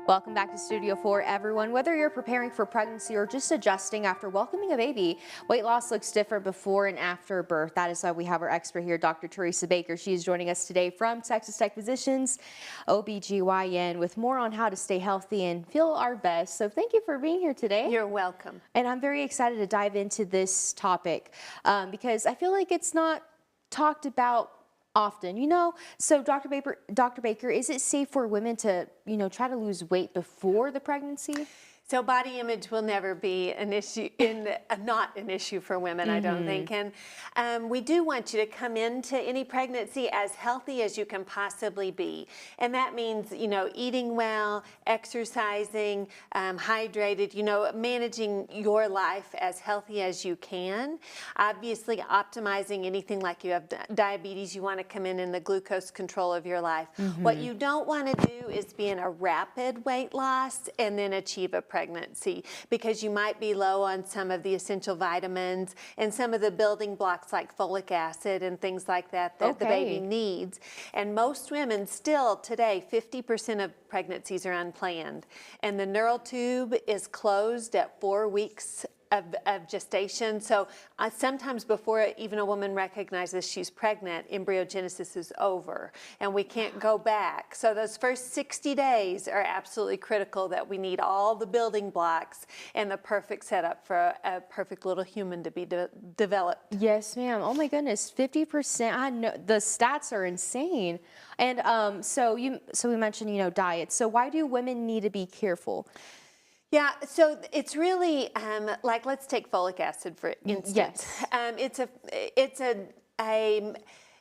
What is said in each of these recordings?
Welcome back to Studio 4, everyone. Whether you're preparing for pregnancy or just adjusting after welcoming a baby, weight loss looks different before and after birth. That is why we have our expert here, Dr. Teresa Baker. She is joining us today from Texas Tech Physicians, OBGYN, with more on how to stay healthy and feel our best. So thank you for being here today. You're welcome. And I'm very excited to dive into this topic because I feel like it's not talked about often, so Dr. Baker, is it safe for women to, try to lose weight before the pregnancy? So body image will never be an issue, not an issue for women, I don't think. And we do want you to come into any pregnancy as healthy as you can possibly be. And that means, eating well, exercising, hydrated, managing your life as healthy as you can. Obviously, optimizing anything like you have diabetes, you want to come in the glucose control of your life. What you don't want to do is be in a rapid weight loss and then achieve a pregnancy, because you might be low on some of the essential vitamins and some of the building blocks like folic acid and things like that the baby needs. And most women still today, 50% of pregnancies are unplanned. And the neural tube is closed at 4 weeks of gestation. So sometimes before even a woman recognizes she's pregnant, embryogenesis is over and we can't go back. So those first 60 days are absolutely critical, that we need all the building blocks and the perfect setup for a perfect little human to be developed. Yes, ma'am. Oh my goodness, 50%. I know the stats are insane. And so we mentioned, diet. So why do women need to be careful? Yeah, so it's really like, let's take folic acid for instance. Yes.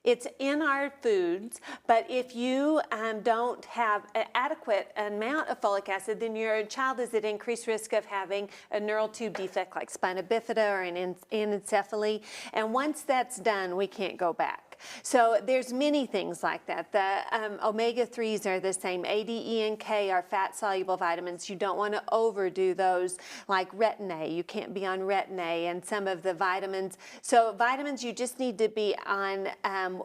It's in our foods, but if you don't have an adequate amount of folic acid, then your child is at increased risk of having a neural tube defect like spina bifida or an anencephaly. And once that's done, we can't go back. So there's many things like that. The omega-3s are the same. A, D, E, and K are fat-soluble vitamins. You don't want to overdo those, like retin-A. You can't be on retin-A and some of the vitamins. So vitamins, you just need to be on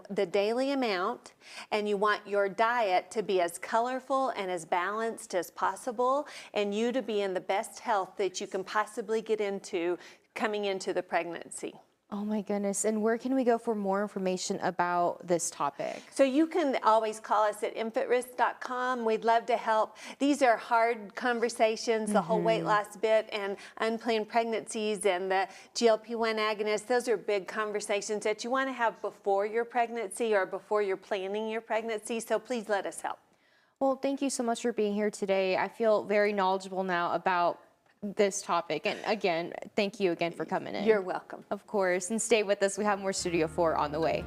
the daily amount, and you want your diet to be as colorful and as balanced as possible, and you to be in the best health that you can possibly get into coming into the pregnancy. Oh my goodness. And where can we go for more information about this topic? So you can always call us at infantrisk.com. We'd love to help. These are hard conversations, the whole weight loss bit and unplanned pregnancies and the GLP-1 agonists. Those are big conversations that you want to have before your pregnancy or before you're planning your pregnancy. So please let us help. Well, thank you so much for being here today. I feel very knowledgeable now about this topic. And again, thank you again for coming in. You're welcome. Of course. And stay with us. We have more Studio 4 on the way.